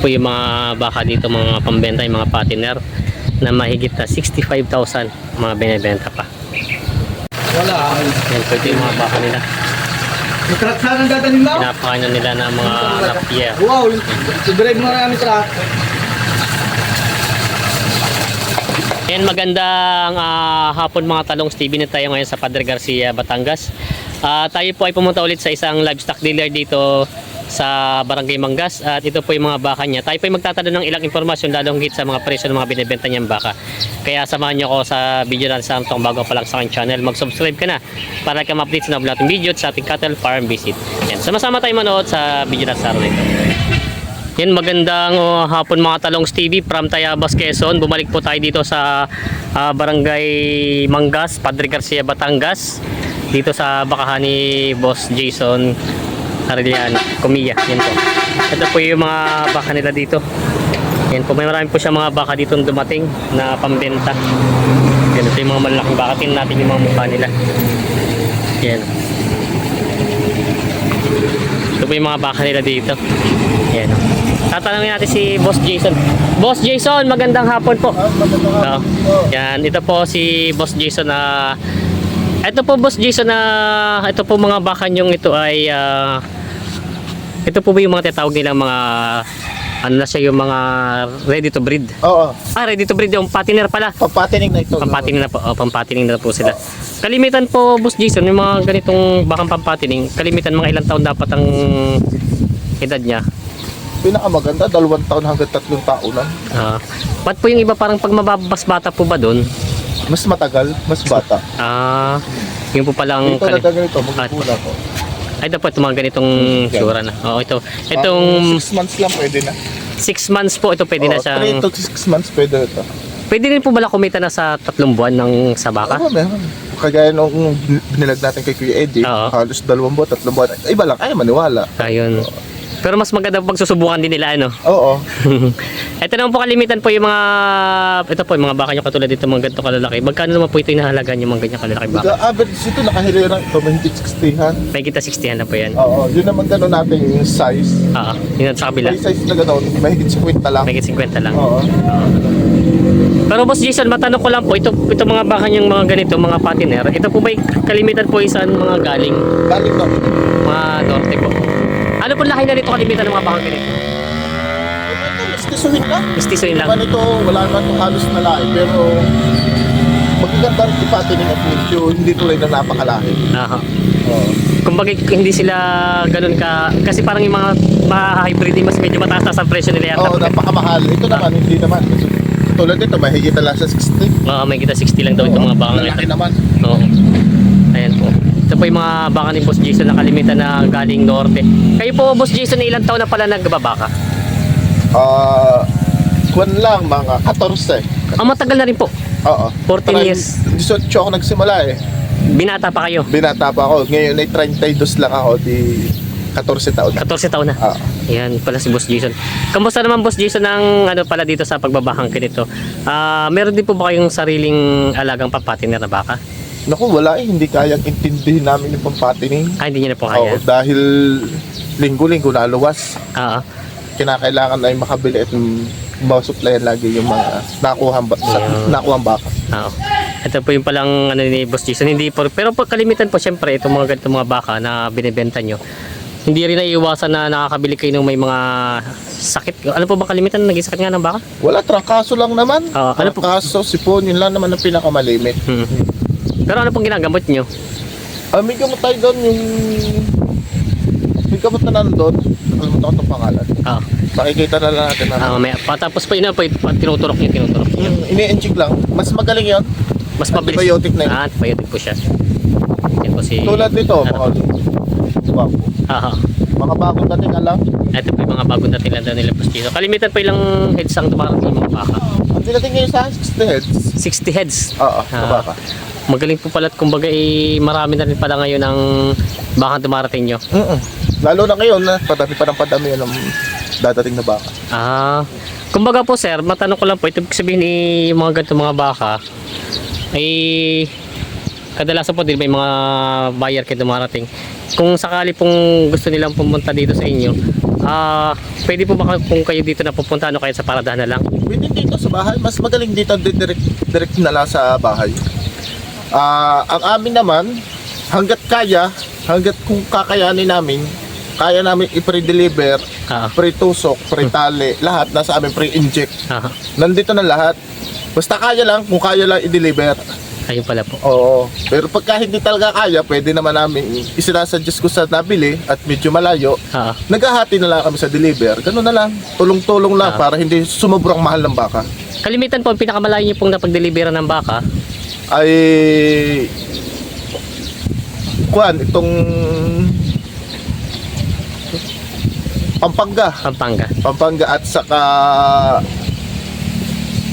po yung mga baka dito, mga pambenta, yung mga patiner na mahigit na 65,000 mga binibenta pa. Wala. Yan po yung mga baka nila. May truck sana dadaling na. Pinapakain nila ng mga napier. Wow, subireg mo na namin truck. And magandang hapon mga talong, Steven, tayo ngayon sa Padre Garcia, Batangas. Tayo po ay pumunta ulit sa isang livestock dealer dito sa Barangay Mangas, at ito po yung mga baka niya. Tayo po ay magtatanong ng ilang impormasyon lalong higit sa mga presyo ng mga binibenta niyang baka. Kaya samahan niyo ako sa video natin sa Antong bago pa lang sa aking channel. Mag-subscribe ka na para ka ma-update sa natin video at sa ating cattle farm visit. Yan, sama-sama tayo manood sa video natin sa araw nito. Yan, magandang hapon mga talong, Stevie from Tayabas, Quezon. Bumalik po tayo dito sa Barangay Mangas, Padre Garcia, Batangas. Dito sa bakahan ni Boss Jason Arilian Comilla. Yan po. Ito po yung mga baka nila dito. Yan po, may marami po siya mga baka dito dumating na pambenta. Yan, ito yung mga malaking baka. Tingnan natin yung mga mukha nila. Yan. Ito po yung mga baka nila dito. Yan. Tatanungin natin si Boss Jason. Boss Jason, magandang hapon po. Yan, ito po si Boss Jason na ito po Boss Jason na ito po mga baka nyong ito ay ito po ba yung mga tinatawag nilang mga ano na siya, yung mga ready to breed? Oo. Ready to breed, yung patiner pala. Pampatining na ito. Pampatining na po. Pampatining na po sila. Kalimitan po Boss Jason, yung mga ganitong bakang pampatining, kalimitan mga ilang taon dapat ang edad niya? Pinakamaganda, 2 taon hanggang 3 taon lang. Ba't po yung iba parang pag mababas bata po ba doon? Mas matagal, mas bata. Yun po palang Ito na ganito, magpula ko. Ay, ito po, ito mga ganitong sura na. Oo, ito. Itong 6 months lang pwede na. 6 months po, ito pwede na siyang 3 to 6 months pwede ito. Pwede rin po bala kumita na sa 3 buwan ng sa baka? Oo, meron. Kagaya nung binilag natin kay Kuya Eddie, halos 2 buwan, 3 buwan. Iba lang, ay maniwala. Ayun. Pero mas maganda pag susubukan din nila, ano? Oo. Ito naman po kalimitan po yung mga, ito po yung mga baka nyo katulad dito, mga ganito kalalaki. Magkano naman po ito inahalagan yung mga ganyan kalalaki baka? Average ito, nakahilera ito, mahigit 60han. May kita 60 na po yan. Oo, yun naman gano'n natin yung size. Yun sa kabila. May size na gano'n, mahigit 50 lang. May 50 lang. Oo. Pero Boss Jason, matanong ko lang po, ito mga baka niyang mga ganito, mga patiner, ito po ba kalimitan po isang mga galing? Galing na. Mga norte po. Ano po laki na nito kalimitan ng mga baka ganito? Mistisuhin lang. Mistisuhin lang. Iba nito, wala naman itong halos na lahi, pero magaganda rin ipatining at medyo hindi tulad na napakalahi. Oo. Kumbaga hindi sila ganun ka, kasi parang yung mga hybrid mas medyo mataas ang presyo nila yata. Oo, napakamahal. Ito naman, hindi naman. Tulad nito, mahigit na lang sa 60. May kita 60 lang daw itong mga baka Lalaki naman. Oo. Ayan po. Ito po yung mga baka ni Boss Jason na kalimitan na galing norte. Kayo po Boss Jason, ilang taon na pala nagbabaka? Kwan lang, mga 14. Matagal na rin po. Oo. 14 years. 18 ako nagsimula eh. Binata pa kayo? Binata pa ako. Ngayon ay 32 lang ako. Di 14 taon na. 14 taon na. Yan pala si Boss Jason. Kamusta naman Boss Jason ng ano pala dito sa pagbabahang ganito? Meron din po ba kayong sariling alagang papatiner na baka? Naku, wala eh. Hindi kayang intindihin namin yung pampatining. Hindi niyo na po kaya? Oo, dahil linggo-linggo naluwas. Kinakailangan ay makabili at ma-supplyan lagi yung mga nakuhang baka. Ito po yung palang ano ni Boss Jason. Hindi po, pero po, kalimitan po siyempre itong mga ganitong mga baka na binibenta nyo. Hindi rin naiiwasan na nakakabili kayo ng may mga sakit. Ano po ba kalimitan naging sakit nga ng baka? Wala, trangkaso lang naman. Ano po? Trangkaso, sipon, yun lang naman ang pinakamalimit. Pero ano pong ginagamot nyo? May gamot tayo doon, may gamot na nandun. Nakalimutan ko itong pangalan. Makikita na lang natin. Patapos po yun po, tinuturok nyo. Ini-enchik lang. Mas magaling yun. Mas mabilis. Antibiotic na yun. Antibiotic po siya. Yan po si... Tulad nito, mga bagong dating alam. Ito po yung mga bagong dating lang nila Boss Jason. Kalimitan po ilang heads ang tumarating yung mga baka? Ang dating ngayon sa 60 heads. 60 heads? Oo, baka. Magaling po pala at kumbaga marami na rin pala ngayon ang baka dumarating nyo. Lalo na ngayon, padami pa ng padami yun ang dadating na baka. Kumbaga po sir, matanong ko lang po, ito sabihin ni mga ganito mga baka ay kadalasan po din may mga buyer kayo dumarating. Kung sakali pong gusto nilang pumunta dito sa inyo, Pwede po ba kung kayo dito napupunta, ano kayo sa paradahan na lang? Pwede dito sa bahay. Mas magaling dito direct na lang sa bahay. Ang amin naman, hanggat kung kakayanin namin, kaya namin i-pre-deliver, pre-tusok, pre-tali, lahat nasa amin, pre-inject. Nandito na lahat. Basta kaya lang, kung kaya lang i-deliver. Ayun pala po. Oo. Pero pagka hindi talaga kaya, pwede naman namin isinasuggest ko sa nabili at medyo malayo. Naghahati na lang kami sa deliver. Ganun na lang. Tulong-tulong lang para hindi sumubrang mahal ng baka. Kalimitan po, ang pinakamalayo niyo pong napag-deliveran ng baka? Ay itong Pampanga at saka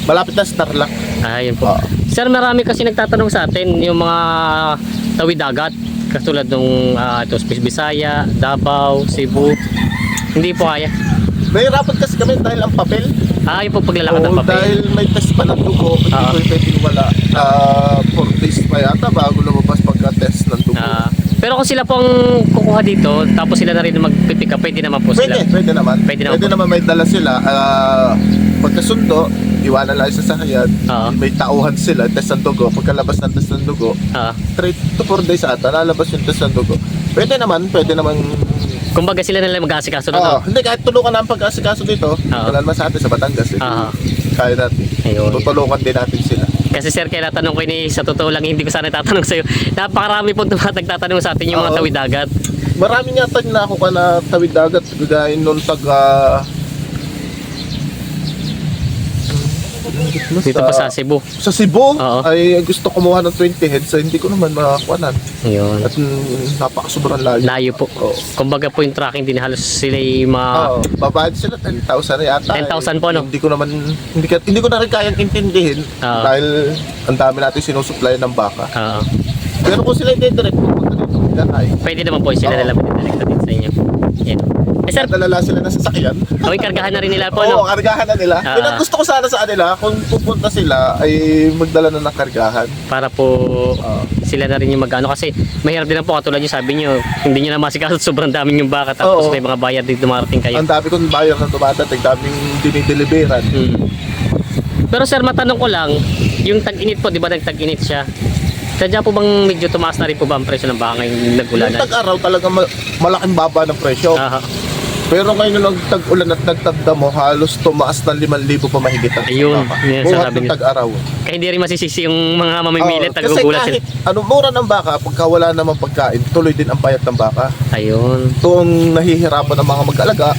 malapit na Starlac. Ayun po. Sir, marami kasi nagtatanong sa atin yung mga tawid dagat katulad nung Bisaya, Davao, Cebu. Hindi po kaya. Nahirapan kasi kami dahil ang papel. Yung po paglalakad ng papel. Dahil may test pa ng dugo, hindi ko pwedeng wala. 4 days pa yata bago lumabas pagka-test ng dugo. Pero kung sila pong kukuha dito, tapos sila na rin magpipick up, pwede naman po sila. Pwede naman may dala sila. Pagkasundo, iwanan lang sa sasakyan. May tauhan sila, test ng dugo. Pagkalabas ng test ng dugo, 3 to 4 days ata, lalabas yung test ng dugo. Pwede naman. Kumbaga sila na lang mag-aasikaso na. Hindi, kahit tulungan na ang pag-aasikaso dito, wala naman sa atin sa Batangas. Kaya natin. Tutulungan din natin sila. Kasi sir, kaya natanong ko ini, sa totoo lang, hindi ko sana tatanong sa'yo. Napakarami po nagtatanong sa atin yung mga tawid dagat. Marami nga na ako na tawid dagat. Gaya nung dito pa sa Cebu. Sa Cebu? Ay gusto kumuha ng 20 heads, hindi ko naman makakuanan. Ayun. At napakasobrang layo. Layo po. Kumbaga po yung tracking din halos sila yung babayad sila 10,000 na yata. 10,000 po, no? Hindi ko na rin kayang intindihin dahil ang dami natin sinusupply ng baka. Pero kung sila i-direct, pupunta dito. Pwede naman po sila nalang i-direct din sa inyo. Yan. Sir, dalala sila ng sasakyan. Kargahan na rin nila po, no? Oo, kargahan na nila. Yung gusto ko sana sa kanila, kung pupunta sila, ay magdala na ng kargahan. Para po sila na rin yung mag-ano. Kasi mahirap din po, katulad yung sabi nyo, hindi nyo na masikasot, sobrang daming yung baka. Tapos may mga bayad din dumarating kayo. Ang dami kong bayar na dumadating, daming dinideliveran. Pero sir, matanong ko lang, yung tag-init po, di ba nag-tag-init siya? Sadya po bang medyo tumaas na rin po ba ang presyo ng baka ngayong nag-ulanan? Yung tag-araw talaga malaking baba ng presyo. Pero ngayon nung nagtag-ulan at nagtagdamo, halos tumaas ng 5,000 pa mahigit ang ayun, buhat ng tag-araw. Kaya hindi rin masisisi yung mga mamimilit, nagugulat sila. Kasi mura ng baka, pagka wala namang pagkain, tuloy din ang payat ng baka. Ayun. Ito ang nahihirapan ng mga mag-alaga,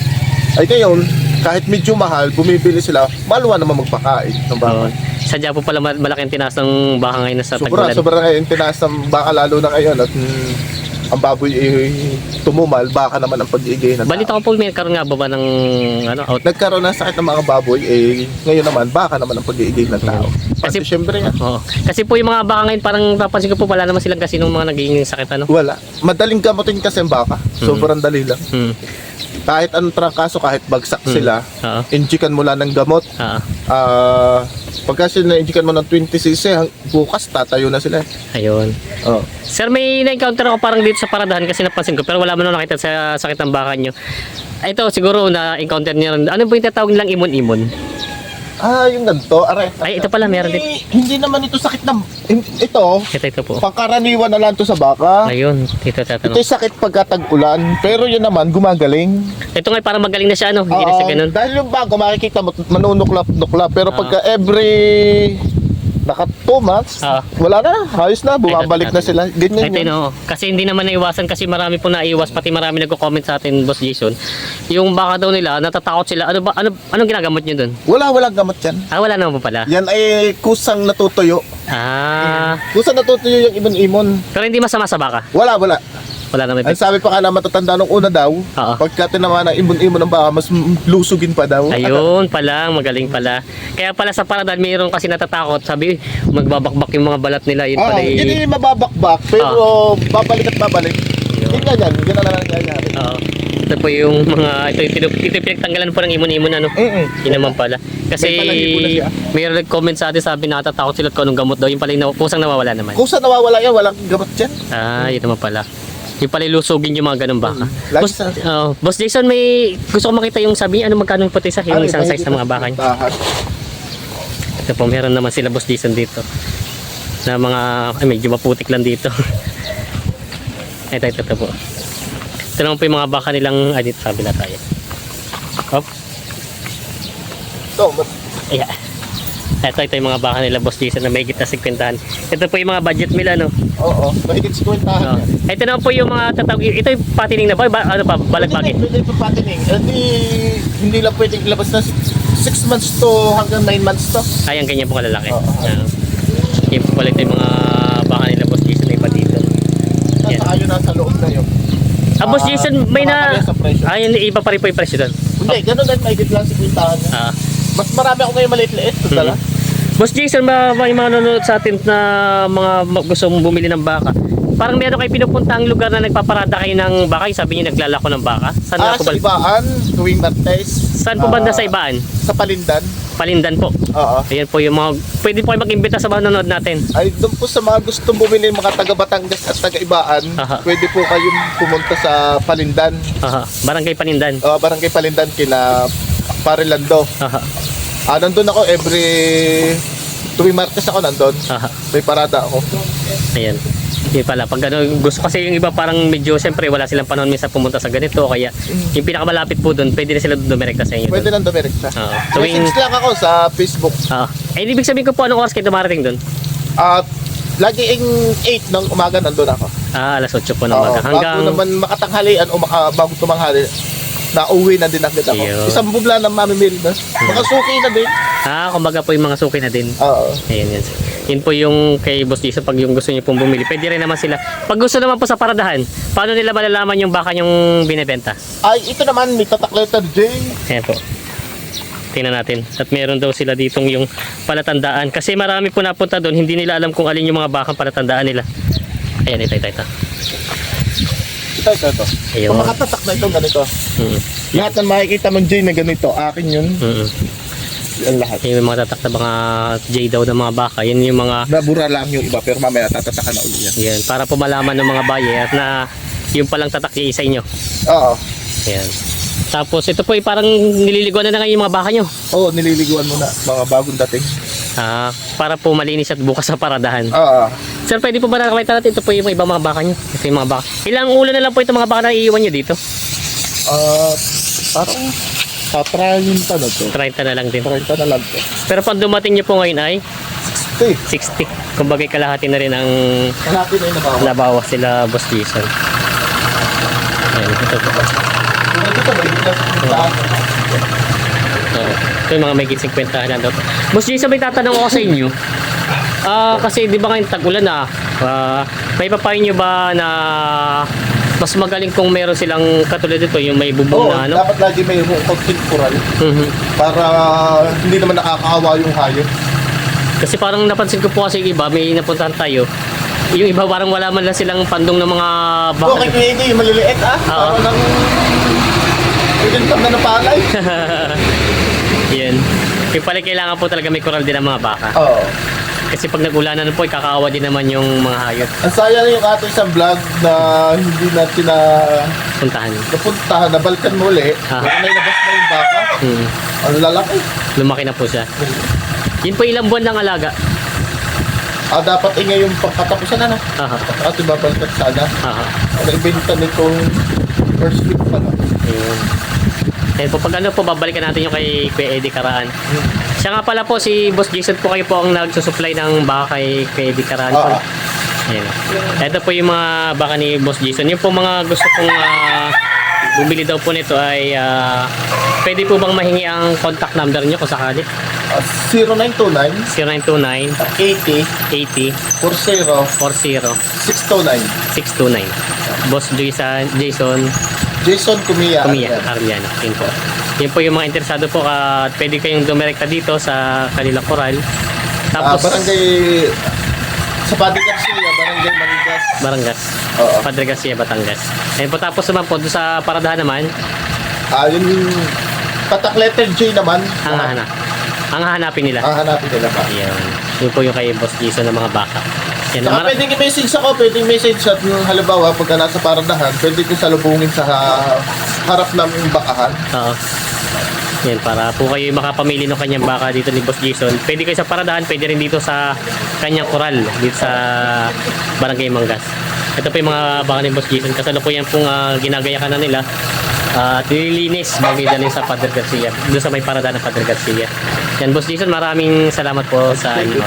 ay ngayon, kahit medyo mahal, bumibili sila, maluwa naman magpakain ng baka. Sadya po pala malaking tinaas ng baka ngayon sa tag-ulan. Sobrang ngayon tinaas ng baka lalo na ngayon at ang baboy tumumal, baka naman ang pag-iigay na tao. Balita ko po, may karoon nga ba ng out? Nagkaroon ng sakit ng mga baboy, ngayon naman, baka naman ang pag-iigay ng tao. Kasi syempre nga. Kasi po yung mga baka ngayon, parang napansin ko po, wala naman silang kasi nung mga nagiging sakit, ano? Wala. Madaling gamutin kasi ang baka. Sobrang dali lang. Kahit anong trangkaso, kahit bagsak sila, injikan mo lang ng gamot. Pagka na-injikan mo ng 20cc, bukas tatayo na sila. Ayun. Sir, may na-encounter ako parang dito sa paradahan kasi napansin ko, pero wala mo na nakita sa sakit ng baka nyo. Ito siguro na-encounter niyo. Ano po yung tatawag nilang imon-imon? Yung ganito, are. Ay, ito pala, meron din. Hindi naman ito sakit ng... Ito po. Pangkaraniwan na lang ito sa baka. Ayun, dito tatanong. Ito yung sakit pagkatag-ulan, pero yun naman, gumagaling. Ito nga, parang magaling na siya, ano? Hindi na siya ganun. Dahil yung bago, makikita mo, manunuklap-nuklap. Pero pagka every... naka 2 months, wala na, ayos na, bumabalik na sila. Ganyan yun. Kasi hindi naman naiwasan kasi marami po naiwas, pati marami nagko-comment sa atin, Boss Jason. Yung baka daw nila, natatakot sila. Anong ginagamot niyo doon? Walang gamot yan. Wala naman po pala. Yan ay kusang natutuyo. Kusang natutuyo yung imon-imon. Pero hindi masama sa baka? Wala. Wala naman. Ang sabi pa nga na matatanda nung una daw, pagka tinamaan ng ibon-ibon ng baka, mas lusugin pa daw. Ayun pala, magaling pala. Kaya pala sa paradahan, mayroon kasi natatakot. Sabi, magbabakbak yung mga balat nila. Yun pala hindi mababakbak, pero babalik at babalik. Yun na yan nangyayari. Ito po yung mga, ito pinagtanggalan po ng imon-imon, ano? Yun naman pala. Kasi mayroon nag-comment sa atin, sabi natatakot sila kung anong gamot daw. Yung pala yung kusang nawawala naman. Kusang nawawala yan, walang gamot dyan. Yun naman pala. Yung pala ilusugin yung mga ganun baka. Lagi Boss, sa- Boss Jason, may gusto ko makita yung sabi, ano magkano yung puti sa yung isang size ng mga baka niyo. Ito po, meron naman sila Boss Jason dito. Na mga, ay medyo maputik lang dito. Ito po. Ito naman po yung mga baka nilang, ay dito sabi na tayo. Hop. Ito, Ayan. Ito yung mga baka nila Boss Jason na may higit na 50. Ito po yung mga budget meal ano. oo, mahigit 50 Oh. Ito naman po yung mga tatawag. Ito yung patining na ba? Ano pa? Balagbagi. Pwede pa patining. Hindi lang pwedeng ilabas na 6 months to hanggang 9 months to. Ayan, ganyan po kalalaki. Oo. Yan po pala ito yung mga baka nila Boss Jason na iba dito. Yan. Nasa kayo nasa loob na yun. Boss Jason, may na... Sa presyo. Ayun, iba pa rin po yung presyo doon. Hindi, ganun din mahigit lang 50 niya. Ah. Mas marami ako ngayon maliit-liit. Dala. Boss Jason, may mga nanonood sa atin na mga gusto mong bumili ng baka. Parang meron kayo pinupuntang lugar na nagpaparada kayo ng baka. Yung sabi niyo naglalako ng baka. Saan na po Sa Ibaan, tuwing Martes. Saan po banda sa Ibaan? Sa Palindan. Palindan po. Oo. Ayan po yung mga... Pwede po kayo mag-imbita sa mga nanonood natin. Ay, doon po sa mga gustong bumili mga taga Batangas at taga Ibaan, Aha. pwede po kayong pumunta sa Palindan. Aha. Barangay Panindan. Barangay Palindan kina Parilando. Aha. Nandun ako every tuwing Martes ako nandun. Aha. May parada ako. Ayan. Yun pala. Pag ano, gusto kasi yung iba parang medyo siyempre wala silang panahon minsan pumunta sa ganito. Kaya yung pinakamalapit po doon, pwede na sila dumirekta sa inyo. Pwede Doon. nang dumirekta. Oo. Tuwing... Message lang ako sa Facebook. Ay, ibig sabihin ko po anong oras kayo dumarating doon? At lagi 8 ng umaga nandun ako. Alas 8 po ng Oo, umaga. Hanggang... bago naman makatanghalian o bago tumanghali, nauwi na din agad ako. Iyo. Isang bubla ng mamimili na. Makasuki na din. Kumbaga po yung mga suki na din. Oo. Ayan, yan. Yun po yung kay Boss Jason pag yung gusto niyo pong bumili. Pwede rin naman sila. Pag gusto naman po sa paradahan, paano nila malalaman yung baka yung binebenta? Ay, ito naman, may tatak letter J. Ayan po. Tingnan natin. At meron daw sila ditong yung palatandaan. Kasi marami po napunta doon, hindi nila alam kung alin yung mga bakang palatandaan nila. Ayan, ito. Ito. Ayun. Kung makatatak na itong ganito. Mm. Lahat ng makikita mong J na ganito, akin yun. Mm. Ang lahat. Yung mga tatak na mga J daw ng mga baka. Yan yung mga... Nabura lang yung iba, pero mamaya tatatakan na ulit yan. Yan, para po malaman ng mga buyer na yung palang tatak yung isa inyo. Oo. Yan. Tapos ito po parang nililiguan na ngayon yung mga baka nyo. Oo, nililiguan mo na, mga bagong dating. Para po malinis at bukas sa paradahan. Oo. Sir, pwede po ba nakakita natin ito po yung ibang mga baka nyo? Ito yung mga baka. Ilang ulo na lang po itong mga baka na iiwan nyo dito? Parang tatrayin pa na to. 30 na lang din. 30 na lang to. Pero pag dumating nyo po ngayon ay 60. 60. Kumbaga kalahati na rin ang Kalahati na yung nabawa. nabawas sila Boss Jason. Ayan, ito po. Kung dito ba, hindi na Ito yung mga may 50 na daw. Boss Jason, may tatanong ako sa inyo. Kasi di ba ngayon tag-ulan na, may papayo nyo ba na mas magaling kung meron silang katulad dito, yung may bubong Oo, na ano? dapat lagi may konting kural Mhm. para hindi naman nakakaawa yung hayop. Kasi parang napansin ko po kasi yung iba, may napuntahan tayo. Yung iba parang wala man lang silang pandong ng mga baka. Okay, kaya hindi, maliliit Oo. Parang nang... Pwede na napalay. Yan. Yung pala kailangan po talaga may koral din ang mga baka. Oo. Kasi pag nag-ulanan po, kakaawa din naman yung mga hayop. Ang saya na yung ating isang vlog na hindi natin Puntahan. napuntahan, nabalkan mo ulit. Ah. May labas na yung baka. Hmm. Ang lalaki. Lumaki na po siya. Yun po ilang buwan ng alaga. Dapat ingay yung pagkatapusan na. Aha. At ibabalkan sana. Aha. Ang ibenta nitong first week pa na. Ayun. Dahil po pag ano po, babalikan natin yung kay Kuya Eddie Karaan. Siya nga pala po, si Boss Jason po kayo po ang nagsusupply ng baka kay Eddie Karaan po. Oo. Ayan. Ito po yung mga baka ni Boss Jason. Yung po mga gusto kong bumili daw po nito ay pwede po bang mahingi ang contact number nyo kung sakali? 0929 0929 80 80 40 40 629. 629. Boss Jason Jason Kumiya. Kumiya, Arellano. Yun po. Yun po yung mga interesado po. Pwede kayong dumirekta dito sa kanilang koral. Tapos, Barangay sa Padre Garcia, Barangay Manigas. Barangas. Oo. Padre Garcia, Batangas. Ayun po. Tapos naman po, doon sa paradahan naman, Yung patak letter J naman. ang hahanapin nila. Ang hanapin nila pa. Ayun. Yun po yung kay Boss Jason ng mga baka. Yan, Saka pwedeng i-message ako, pwedeng message at yung halimbawa pagka nasa paradahan, pwede ko salubungin sa harap ng bakahan. Oo. Yan, para po kayo makapamili ng kanyang baka dito ni Boss Jason. Pwede kayo sa paradahan, pwede rin dito sa kanyang koral, dito sa Barangay Mangas. Ito po yung mga baka ni Boss Jason. Kasalukuyan pong ginagayakan na nila. At nililinis bago dalhin sa Padre Garcia. Doon sa may paradahan ng Padre Garcia. Yan, Boss Jason, maraming salamat po sa inyo.